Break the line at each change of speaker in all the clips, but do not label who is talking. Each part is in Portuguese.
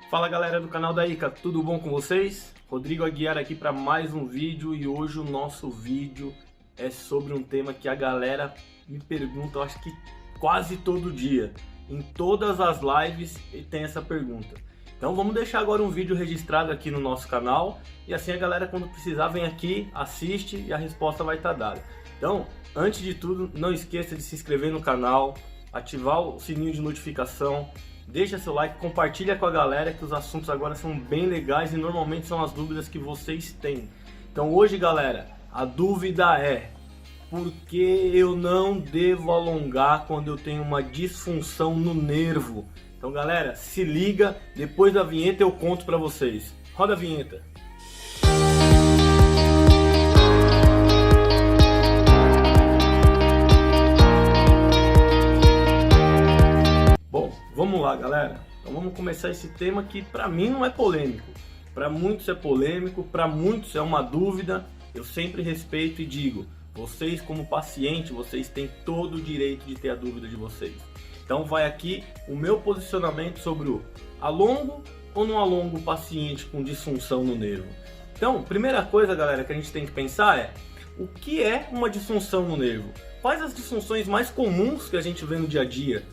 Fala galera do canal da Ica, tudo bom com vocês? Rodrigo Aguiar aqui para mais um vídeo e hoje o nosso vídeo é sobre um tema que a galera me pergunta, eu acho que quase todo dia. Em todas as lives tem essa pergunta. Então vamos deixar agora um vídeo registrado aqui no nosso canal e assim a galera quando precisar vem aqui, assiste e a resposta vai estar dada. Então, antes de tudo, não esqueça de se inscrever no canal, ativar o sininho de notificação, deixa seu like, compartilha com a galera que os assuntos agora são bem legais e normalmente são as dúvidas que vocês têm. Então hoje, galera, a dúvida é: por que eu não devo alongar quando eu tenho uma disfunção no nervo? Então galera, se liga, depois da vinheta eu conto pra vocês. Roda a vinheta. Vamos lá, galera. Então vamos começar esse tema que para mim não é polêmico. Para muitos é polêmico, para muitos é uma dúvida. Eu sempre respeito e digo, vocês como paciente, vocês têm todo o direito de ter a dúvida de vocês. Então vai aqui o meu posicionamento sobre o alongo ou não alongo o paciente com disfunção no nervo. Então, primeira coisa, galera, que a gente tem que pensar é: o que é uma disfunção no nervo? Quais as disfunções mais comuns que a gente vê no dia a dia?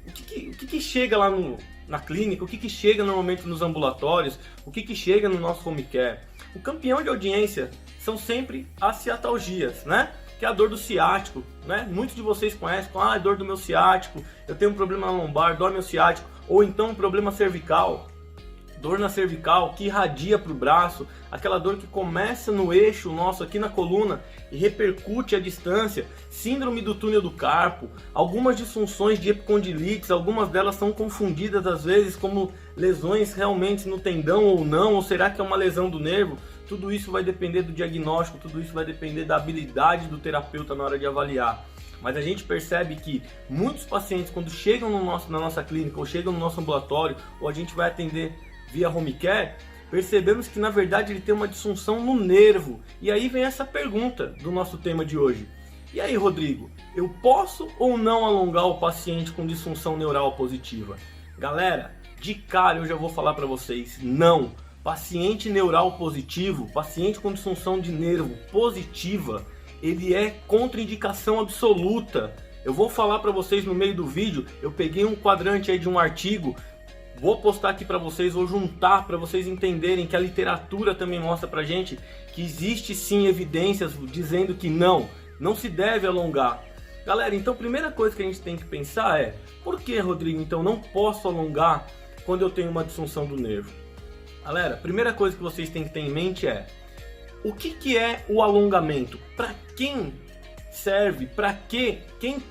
O que chega lá na clínica, o que chega normalmente nos ambulatórios, o que chega no nosso home care? O campeão de audiência são sempre as ciatalgias, né? Que é a dor do ciático, né? Muitos de vocês conhecem, a dor do meu ciático, eu tenho um problema na lombar, dói meu ciático, ou então um problema cervical, dor na cervical que irradia para o braço, aquela dor que começa no eixo nosso aqui na coluna e repercute à distância, síndrome do túnel do carpo, algumas disfunções de epicondilites, algumas delas são confundidas às vezes como lesões realmente no tendão ou não, ou será que é uma lesão do nervo? Tudo isso vai depender do diagnóstico, tudo isso vai depender da habilidade do terapeuta na hora de avaliar. Mas a gente percebe que muitos pacientes quando chegam na nossa clínica ou chegam no nosso ambulatório ou a gente vai atender via home care, percebemos que na verdade ele tem uma disfunção no nervo. E aí vem essa pergunta do nosso tema de hoje: e aí, Rodrigo, eu posso ou não alongar o paciente com disfunção neural positiva? Galera, de cara eu já vou falar para vocês, não. Paciente neural positivo, paciente com disfunção de nervo positiva, ele é contraindicação absoluta. Eu vou falar para vocês no meio do vídeo, eu peguei um quadrante aí de um artigo, vou postar aqui para vocês, vou juntar para vocês entenderem que a literatura também mostra pra gente que existe sim evidências dizendo que não se deve alongar. Galera, então a primeira coisa que a gente tem que pensar é: por que, Rodrigo, então não posso alongar quando eu tenho uma disfunção do nervo? Galera, a primeira coisa que vocês têm que ter em mente é: o que é o alongamento? Para quem serve? Para quem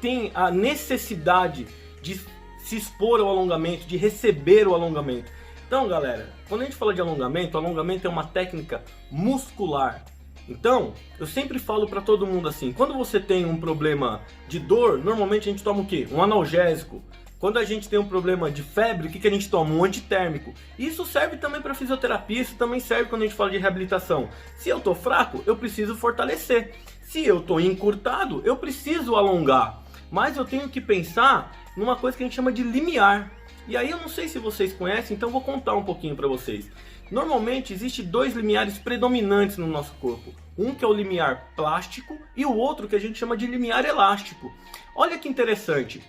tem a necessidade de se expor ao alongamento, de receber o alongamento? Então, galera, quando a gente fala de alongamento, o alongamento é uma técnica muscular. Então, eu sempre falo para todo mundo assim: quando você tem um problema de dor, normalmente a gente toma o quê? Um analgésico. Quando a gente tem um problema de febre, o que a gente toma? Um antitérmico. Isso serve também para fisioterapia, isso também serve quando a gente fala de reabilitação. Se eu tô fraco, eu preciso fortalecer. Se eu tô encurtado, eu preciso alongar. Mas eu tenho que pensar numa coisa que a gente chama de limiar. E aí eu não sei se vocês conhecem, então vou contar um pouquinho para vocês. Normalmente existe dois limiares predominantes no nosso corpo. Um que é o limiar plástico e o outro que a gente chama de limiar elástico. Olha que interessante.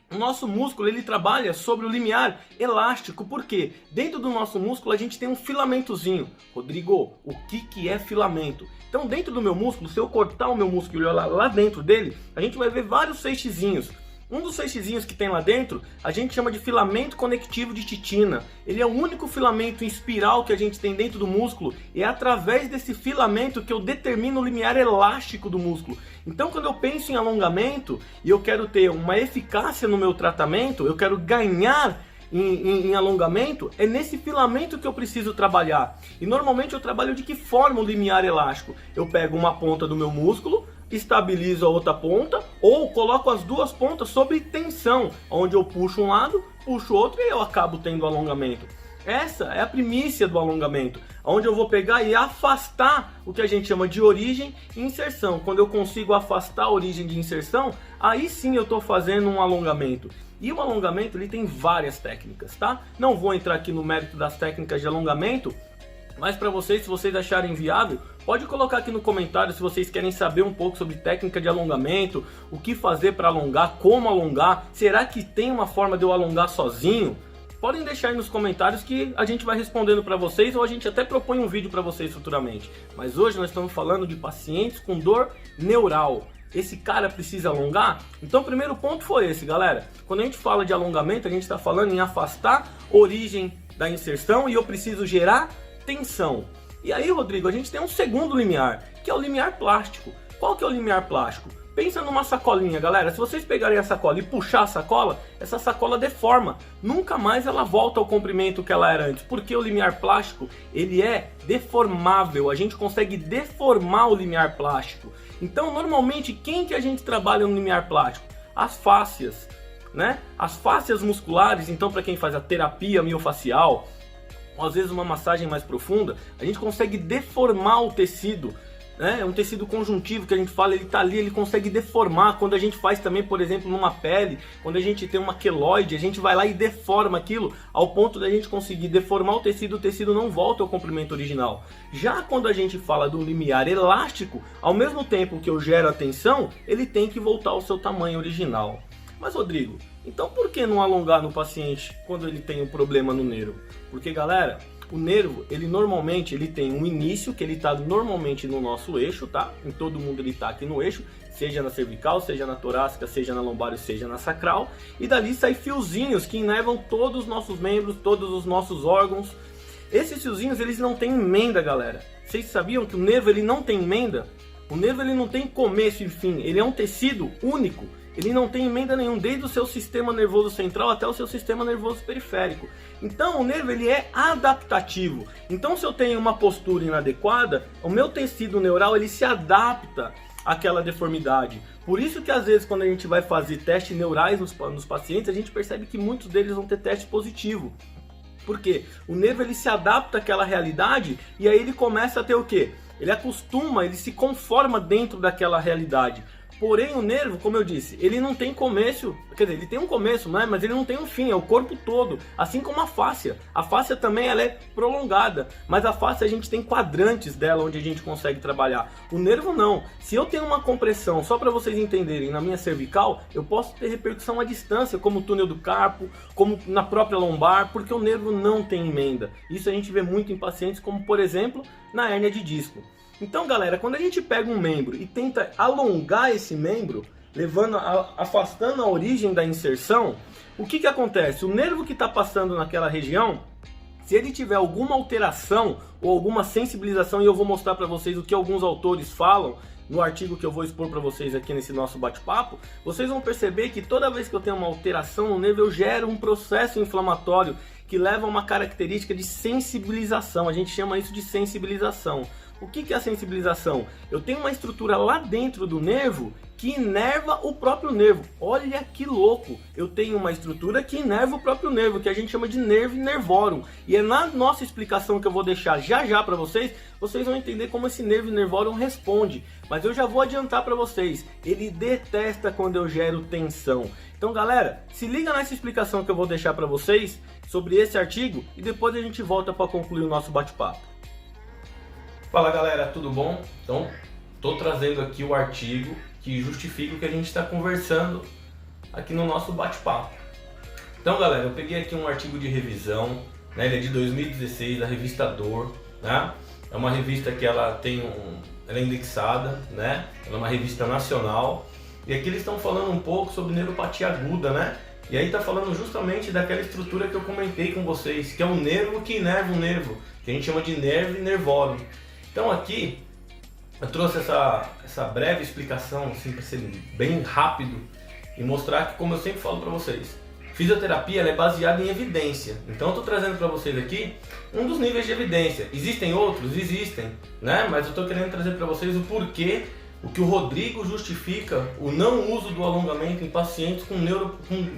O nosso músculo ele trabalha sobre o limiar elástico, porque dentro do nosso músculo a gente tem um filamentozinho. Rodrigo, o que é filamento? Então dentro do meu músculo, se eu cortar o meu músculo e olhar lá dentro dele, a gente vai ver vários feixezinhos. Um dos feixezinhos que tem lá dentro, a gente chama de filamento conectivo de titina. Ele é o único filamento em espiral que a gente tem dentro do músculo e é através desse filamento que eu determino o limiar elástico do músculo. Então quando eu penso em alongamento e eu quero ter uma eficácia no meu tratamento, eu quero ganhar em alongamento, é nesse filamento que eu preciso trabalhar. E normalmente eu trabalho de que forma o limiar elástico? Eu pego uma ponta do meu músculo, estabilizo a outra ponta ou coloco as duas pontas sob tensão, onde eu puxo um lado, puxo o outro e eu acabo tendo alongamento. Essa é a primícia do alongamento, onde eu vou pegar e afastar o que a gente chama de origem e inserção. Quando eu consigo afastar a origem de inserção, aí sim eu estou fazendo um alongamento. E o alongamento ele tem várias técnicas, tá? Não vou entrar aqui no mérito das técnicas de alongamento, mas para vocês, se vocês acharem viável, pode colocar aqui no comentário se vocês querem saber um pouco sobre técnica de alongamento, o que fazer para alongar, como alongar, será que tem uma forma de eu alongar sozinho? Podem deixar aí nos comentários que a gente vai respondendo para vocês, ou a gente até propõe um vídeo para vocês futuramente. Mas hoje nós estamos falando de pacientes com dor neural. Esse cara precisa alongar? Então o primeiro ponto foi esse, galera. Quando a gente fala de alongamento, a gente está falando em afastar a origem da inserção e eu preciso gerar tensão. E aí, Rodrigo, a gente tem um segundo limiar, que é o limiar plástico. Qual que é o limiar plástico? Pensa numa sacolinha, galera. Se vocês pegarem a sacola e puxar a sacola, essa sacola deforma. Nunca mais ela volta ao comprimento que ela era antes. Porque o limiar plástico, ele é deformável. A gente consegue deformar o limiar plástico. Então, normalmente, quem que a gente trabalha no limiar plástico? As fáscias, né? As fáscias musculares, então, para quem faz a terapia miofacial, ou às vezes uma massagem mais profunda, a gente consegue deformar o tecido, né? É um tecido conjuntivo que a gente fala, ele tá ali, ele consegue deformar. Quando a gente faz também, por exemplo, numa pele, quando a gente tem uma queloide, a gente vai lá e deforma aquilo ao ponto da gente conseguir deformar o tecido não volta ao comprimento original. Já quando a gente fala do limiar elástico, ao mesmo tempo que eu gero a tensão, ele tem que voltar ao seu tamanho original. Mas, Rodrigo, então por que não alongar no paciente quando ele tem um problema no nervo? Porque, galera, o nervo, ele normalmente ele tem um início que ele está normalmente no nosso eixo, tá? Em todo mundo ele está aqui no eixo, seja na cervical, seja na torácica, seja na lombar, seja na sacral. E dali saem fiozinhos que inervam todos os nossos membros, todos os nossos órgãos. Esses fiozinhos, eles não têm emenda, galera. Vocês sabiam que o nervo ele não tem emenda? O nervo ele não tem começo e fim, ele é um tecido único. Ele não tem emenda nenhum, desde o seu sistema nervoso central até o seu sistema nervoso periférico. Então o nervo ele é adaptativo. Então se eu tenho uma postura inadequada, o meu tecido neural ele se adapta àquela deformidade. Por isso que às vezes quando a gente vai fazer testes neurais nos pacientes, a gente percebe que muitos deles vão ter teste positivo. Porque o nervo ele se adapta àquela realidade e aí ele começa a ter o quê? Ele acostuma, ele se conforma dentro daquela realidade. Porém o nervo, como eu disse, ele não tem começo, quer dizer, ele tem um começo, né? Mas ele não tem um fim, é o corpo todo, assim como a fáscia. A fáscia também ela é prolongada, mas a fáscia a gente tem quadrantes dela onde a gente consegue trabalhar. O nervo não. Se eu tenho uma compressão, só para vocês entenderem, na minha cervical, eu posso ter repercussão à distância, como o túnel do carpo, como na própria lombar, porque o nervo não tem emenda. Isso a gente vê muito em pacientes como, por exemplo, na hérnia de disco. Então, galera, quando a gente pega um membro e tenta alongar esse membro, afastando a origem da inserção, o que acontece? O nervo que está passando naquela região, se ele tiver alguma alteração ou alguma sensibilização, e eu vou mostrar para vocês o que alguns autores falam no artigo que eu vou expor para vocês aqui nesse nosso bate-papo, vocês vão perceber que toda vez que eu tenho uma alteração no nervo, eu gero um processo inflamatório que leva a uma característica de sensibilização. A gente chama isso de sensibilização. O que é a sensibilização? Eu tenho uma estrutura lá dentro do nervo que inerva o próprio nervo. Olha que louco! Eu tenho uma estrutura que inerva o próprio nervo, que a gente chama de nervo nervorum. E é na nossa explicação que eu vou deixar já para vocês, vocês vão entender como esse nervo nervorum responde. Mas eu já vou adiantar para vocês, ele detesta quando eu gero tensão. Então, galera, se liga nessa explicação que eu vou deixar para vocês sobre esse artigo e depois a gente volta para concluir o nosso bate-papo. Fala, galera, tudo bom? Então, estou trazendo aqui o artigo que justifica o que a gente está conversando aqui no nosso bate-papo. Então, galera, eu peguei aqui um artigo de revisão, né? Ele é de 2016, da revista Dor, né? É uma revista que ela é indexada, né? Ela é uma revista nacional. E aqui eles estão falando um pouco sobre neuropatia aguda, né? E aí está falando justamente daquela estrutura que eu comentei com vocês, que é o nervo que inerva o nervo, que a gente chama de nervo nervorum. Então aqui eu trouxe essa breve explicação, assim, para ser bem rápido e mostrar que, como eu sempre falo para vocês, fisioterapia ela é baseada em evidência. Então eu estou trazendo para vocês aqui um dos níveis de evidência. Existem outros? Existem, né? Mas eu estou querendo trazer para vocês o porquê, o que o Rodrigo justifica o não uso do alongamento em pacientes com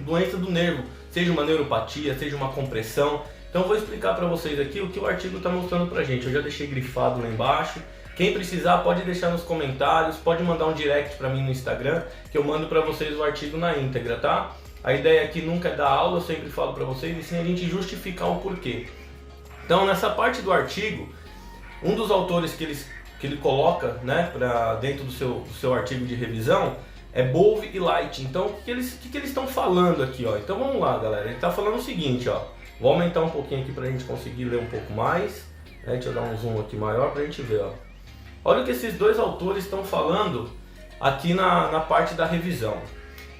doença do nervo, seja uma neuropatia, seja uma compressão. Então eu vou explicar para vocês aqui o que o artigo está mostrando para a gente. Eu já deixei grifado lá embaixo. Quem precisar pode deixar nos comentários, pode mandar um direct para mim no Instagram, que eu mando para vocês o artigo na íntegra, tá? A ideia aqui nunca é dar aula, eu sempre falo para vocês, e sim a gente justificar o porquê. Então, nessa parte do artigo, um dos autores que ele coloca, né, dentro do seu artigo de revisão é Bove e Light. Então, o que eles estão falando aqui, ó? Então, vamos lá, galera. Ele está falando o seguinte, ó. Vou aumentar um pouquinho aqui para a gente conseguir ler um pouco mais. Né? Deixa eu dar um zoom aqui maior para a gente ver, ó. Olha o que esses dois autores estão falando aqui na parte da revisão.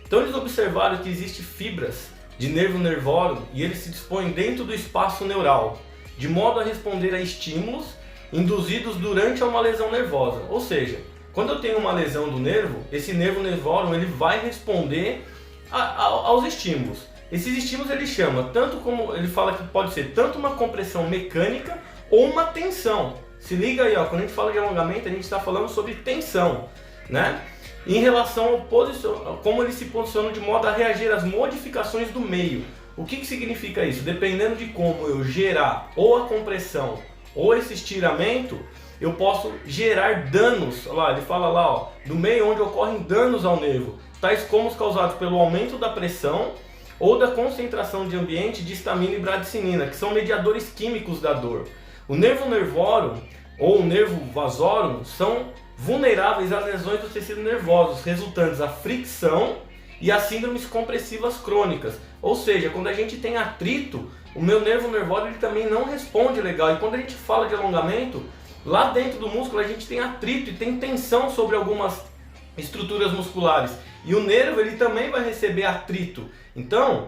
Então, eles observaram que existem fibras de nervo nervórum e eles se dispõem dentro do espaço neural, de modo a responder a estímulos induzidos durante uma lesão nervosa. Ou seja, quando eu tenho uma lesão do nervo, esse nervo nervórum ele vai responder aos estímulos. Esses estímulos ele chama, tanto como ele fala que pode ser tanto uma compressão mecânica ou uma tensão. Se liga aí, ó, quando a gente fala de alongamento, a gente está falando sobre tensão, né? Em relação ao como ele se posiciona de modo a reagir às modificações do meio. O que significa isso? Dependendo de como eu gerar ou a compressão ou esse estiramento, eu posso gerar danos. Olha lá, ele fala lá, ó, no meio onde ocorrem danos ao nervo, tais como os causados pelo aumento da pressão ou da concentração de ambiente de histamina e bradicinina, que são mediadores químicos da dor. O nervo nervórum ou o nervo vasorum são vulneráveis às lesões dos tecidos nervosos, resultantes da fricção e as síndromes compressivas crônicas. Ou seja, quando a gente tem atrito, o meu nervo nervórum ele também não responde legal. E quando a gente fala de alongamento, lá dentro do músculo a gente tem atrito e tem tensão sobre algumas estruturas musculares. E o nervo ele também vai receber atrito. Então,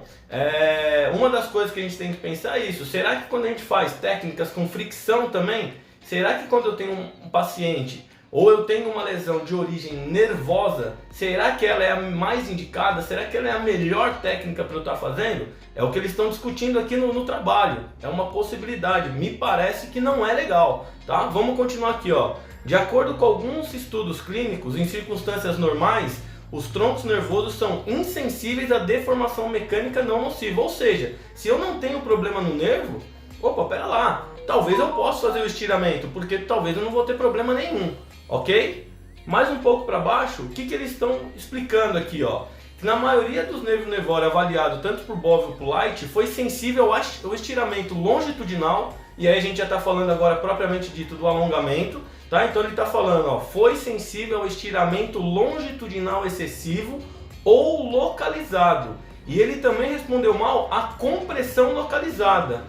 uma das coisas que a gente tem que pensar é isso. Será que quando a gente faz técnicas com fricção também, será que quando eu tenho um paciente ou eu tenho uma lesão de origem nervosa, será que ela é a mais indicada? Será que ela é a melhor técnica para eu estar fazendo? É o que eles estão discutindo aqui no trabalho. É uma possibilidade. Me parece que não é legal, tá? Vamos continuar aqui, ó. De acordo com alguns estudos clínicos, em circunstâncias normais, os troncos nervosos são insensíveis à deformação mecânica não nociva. Ou seja, se eu não tenho problema no nervo, opa, pera lá, talvez eu possa fazer o estiramento, porque talvez eu não vou ter problema nenhum, ok? Mais um pouco para baixo, o que eles estão explicando aqui, ó? Que na maioria dos nervos nervórum avaliado tanto por Bove como por Light, foi sensível ao estiramento longitudinal, e aí a gente já está falando agora propriamente dito do alongamento, tá? Então ele está falando, ó, foi sensível ao estiramento longitudinal excessivo ou localizado. E ele também respondeu mal à compressão localizada,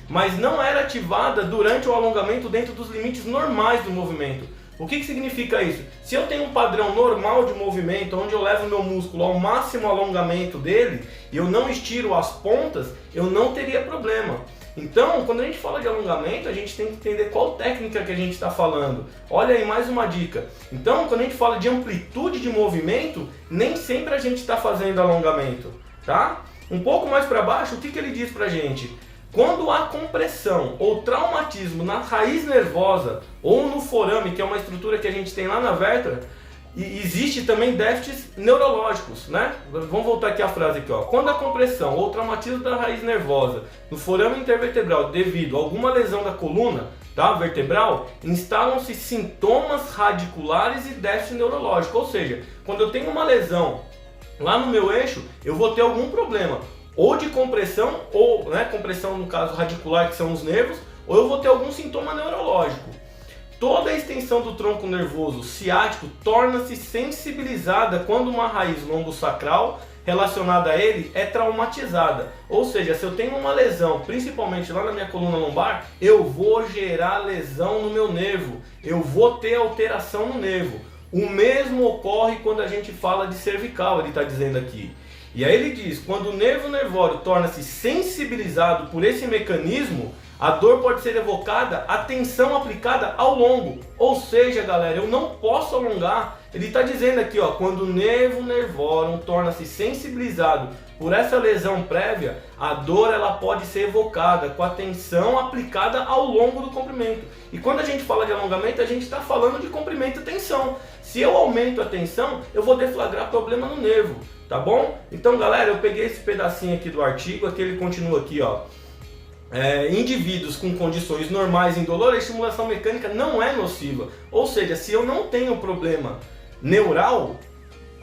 mas não era ativada durante o alongamento dentro dos limites normais do movimento. O que significa isso? Se eu tenho um padrão normal de movimento, onde eu levo o meu músculo ao máximo alongamento dele, e eu não estiro as pontas, eu não teria problema. Então, quando a gente fala de alongamento, a gente tem que entender qual técnica que a gente está falando. Olha aí, mais uma dica. Então, quando a gente fala de amplitude de movimento, nem sempre a gente está fazendo alongamento, tá? Um pouco mais para baixo, o que ele diz para a gente? Quando há compressão ou traumatismo na raiz nervosa ou no forame, que é uma estrutura que a gente tem lá na vértebra, e existe também déficits neurológicos, né? Vamos voltar aqui a frase aqui, ó. Quando há compressão ou traumatismo da raiz nervosa no forame intervertebral devido a alguma lesão da coluna, tá, vertebral, instalam-se sintomas radiculares e déficit neurológico. Ou seja, quando eu tenho uma lesão lá no meu eixo, eu vou ter algum problema. Ou de compressão, ou compressão no caso radicular, que são os nervos, ou eu vou ter algum sintoma neurológico. Toda a extensão do tronco nervoso ciático torna-se sensibilizada quando uma raiz lombosacral relacionada a ele é traumatizada. Ou seja, se eu tenho uma lesão, principalmente lá na minha coluna lombar, eu vou gerar lesão no meu nervo, eu vou ter alteração no nervo. O mesmo ocorre quando a gente fala de cervical, ele está dizendo aqui. E aí ele diz, quando o nervo nervório torna-se sensibilizado por esse mecanismo, a dor pode ser evocada a tensão aplicada ao longo. Ou seja, galera, eu não posso alongar. Ele está dizendo aqui, ó, quando o nervo nervórum torna-se sensibilizado por essa lesão prévia, a dor ela pode ser evocada com a tensão aplicada ao longo do comprimento. E quando a gente fala de alongamento, a gente está falando de comprimento e tensão. Se eu aumento a tensão, eu vou deflagrar problema no nervo, tá bom? Então, galera, eu peguei esse pedacinho aqui do artigo, aqui ele continua aqui, ó. Indivíduos com condições normais indolor, a estimulação mecânica não é nociva. Ou seja, se eu não tenho problema neural,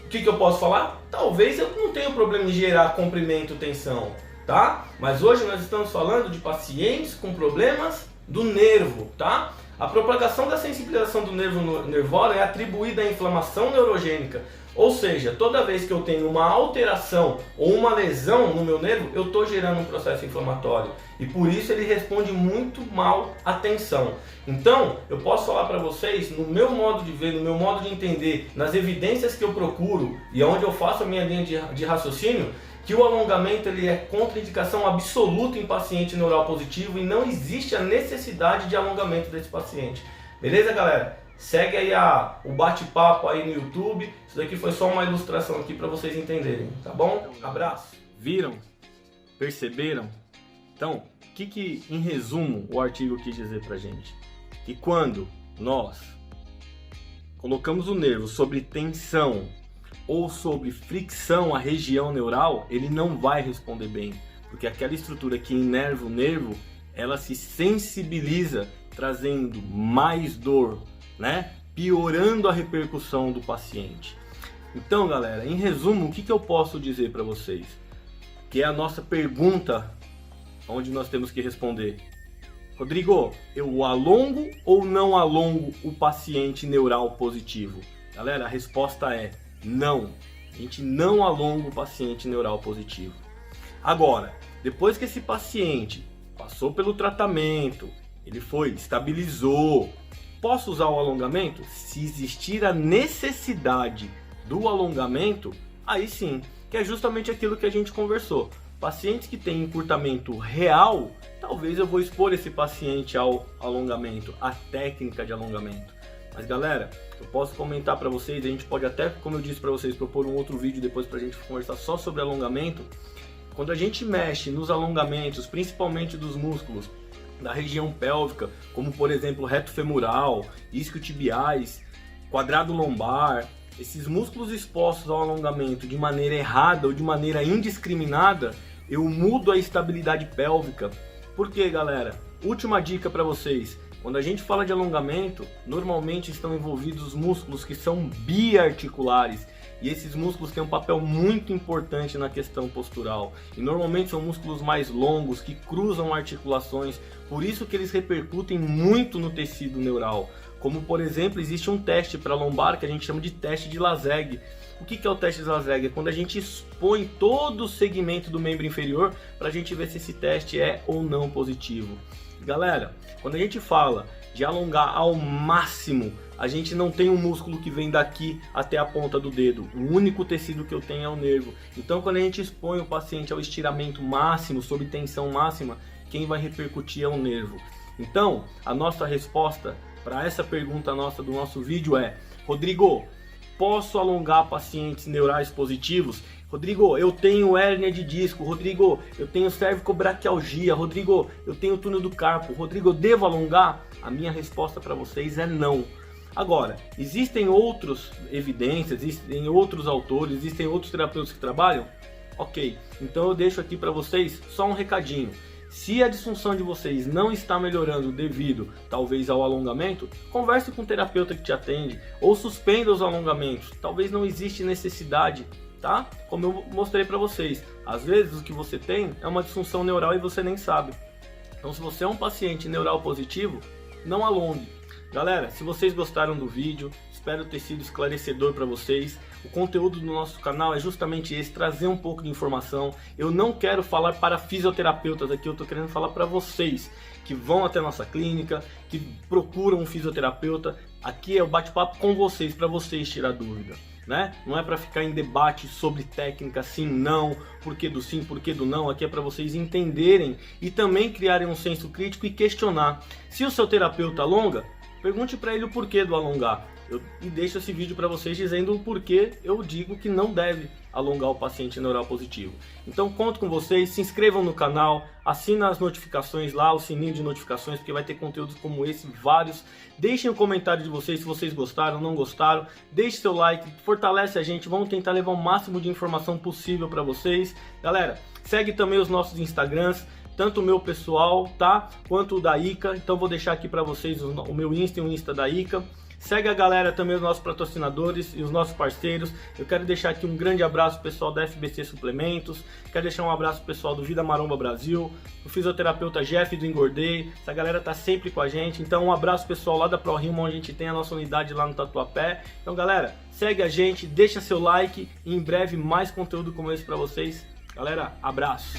o que eu posso falar? talvez eu não tenha problema em gerar comprimento e tensão, tá? Mas hoje nós estamos falando de pacientes com problemas do nervo, tá? A propagação da sensibilização do nervo nervório é atribuída à inflamação neurogênica. Ou seja, toda vez que eu tenho uma alteração ou uma lesão no meu nervo, eu estou gerando um processo inflamatório. E por isso ele responde muito mal à tensão. Então, eu posso falar para vocês, no meu modo de ver, no meu modo de entender, nas evidências que eu procuro e onde eu faço a minha linha de raciocínio, que o alongamento ele é contraindicação absoluta em paciente neural positivo e não existe a necessidade de alongamento desse paciente. Beleza, galera? Segue aí o bate-papo aí no YouTube. Isso daqui foi só uma ilustração aqui para vocês entenderem, tá bom? Abraço. Viram? Perceberam? Então, o que em resumo o artigo quis dizer pra gente? Que quando nós colocamos o nervo sobre tensão ou sobre fricção à região neural, ele não vai responder bem, porque aquela estrutura que inerva o nervo, ela se sensibiliza, trazendo mais dor, né? Piorando a repercussão do paciente. Então, galera, em resumo, o que eu posso dizer para vocês? Que é a nossa pergunta, onde nós temos que responder. Rodrigo, eu alongo ou não alongo o paciente neural positivo? Galera, a resposta é não. A gente não alonga o paciente neural positivo. Agora, depois que esse paciente passou pelo tratamento, ele estabilizou, posso usar o alongamento? Se existir a necessidade do alongamento, aí sim, que é justamente aquilo que a gente conversou. Pacientes que têm encurtamento real, talvez eu vou expor esse paciente ao alongamento, à técnica de alongamento. Mas galera, eu posso comentar para vocês, a gente pode até, como eu disse para vocês, propor um outro vídeo depois para a gente conversar só sobre alongamento. Quando a gente mexe nos alongamentos, principalmente dos músculos da região pélvica, como por exemplo reto femoral, isquiotibiais, quadrado lombar, esses músculos expostos ao alongamento de maneira errada ou de maneira indiscriminada, eu mudo a estabilidade pélvica. Por quê, galera? Última dica para vocês. Quando a gente fala de alongamento, normalmente estão envolvidos músculos que são biarticulares. E esses músculos têm um papel muito importante na questão postural. E normalmente são músculos mais longos, que cruzam articulações. Por isso que eles repercutem muito no tecido neural. Como, por exemplo, existe um teste para lombar que a gente chama de teste de Lazeg. O que é o teste de Lazeg? É quando a gente expõe todo o segmento do membro inferior para a gente ver se esse teste é ou não positivo. Galera, quando a gente fala de alongar ao máximo, a gente não tem um músculo que vem daqui até a ponta do dedo. O único tecido que eu tenho é o nervo. Então, quando a gente expõe o paciente ao estiramento máximo, sob tensão máxima, quem vai repercutir é o nervo. Então, a nossa resposta para essa pergunta nossa do nosso vídeo é: Rodrigo, posso alongar pacientes neurais positivos? Rodrigo, eu tenho hérnia de disco. Rodrigo, eu tenho cervicobraquialgia. Rodrigo, eu tenho túnel do carpo. Rodrigo, eu devo alongar? A minha resposta para vocês é não. Agora, existem outras evidências, existem outros autores, existem outros terapeutas que trabalham? Ok, então eu deixo aqui para vocês só um recadinho. Se a disfunção de vocês não está melhorando devido, talvez, ao alongamento, converse com o terapeuta que te atende ou suspenda os alongamentos. Talvez não existe necessidade, tá? Como eu mostrei para vocês. Às vezes o que você tem é uma disfunção neural e você nem sabe. Então, se você é um paciente neural positivo, não alongue. Galera, se vocês gostaram do vídeo, espero ter sido esclarecedor para vocês. O conteúdo do nosso canal é justamente esse, trazer um pouco de informação. Eu não quero falar para fisioterapeutas aqui, eu estou querendo falar para vocês que vão até a nossa clínica, que procuram um fisioterapeuta. Aqui é o bate-papo com vocês, para vocês tirar dúvida, né? Não é para ficar em debate sobre técnica, sim, não, porquê do sim, porquê do não. Aqui é para vocês entenderem e também criarem um senso crítico e questionar. Se o seu terapeuta alonga, pergunte para ele o porquê do alongar. E deixo esse vídeo para vocês dizendo o porquê eu digo que não deve alongar o paciente neural positivo. Então conto com vocês, se inscrevam no canal, assinem as notificações lá, o sininho de notificações, porque vai ter conteúdos como esse, vários. Deixem um comentário de vocês se vocês gostaram, não gostaram. Deixe seu like, fortalece a gente, vamos tentar levar o máximo de informação possível para vocês. Galera, segue também os nossos Instagrams, tanto o meu pessoal, tá? Quanto o da Ica. Então vou deixar aqui para vocês o meu Insta e o Insta da Ica. Segue a galera também, os nossos patrocinadores e os nossos parceiros. Eu quero deixar aqui um grande abraço pro pessoal da FBC Suplementos, quero deixar um abraço pro pessoal do Vida Maromba Brasil, o fisioterapeuta Jeff do Engordei, essa galera tá sempre com a gente. Então um abraço pessoal lá da ProRimo, onde a gente tem a nossa unidade lá no Tatuapé. Então galera, segue a gente, deixa seu like e em breve mais conteúdo como esse pra vocês. Galera, abraço!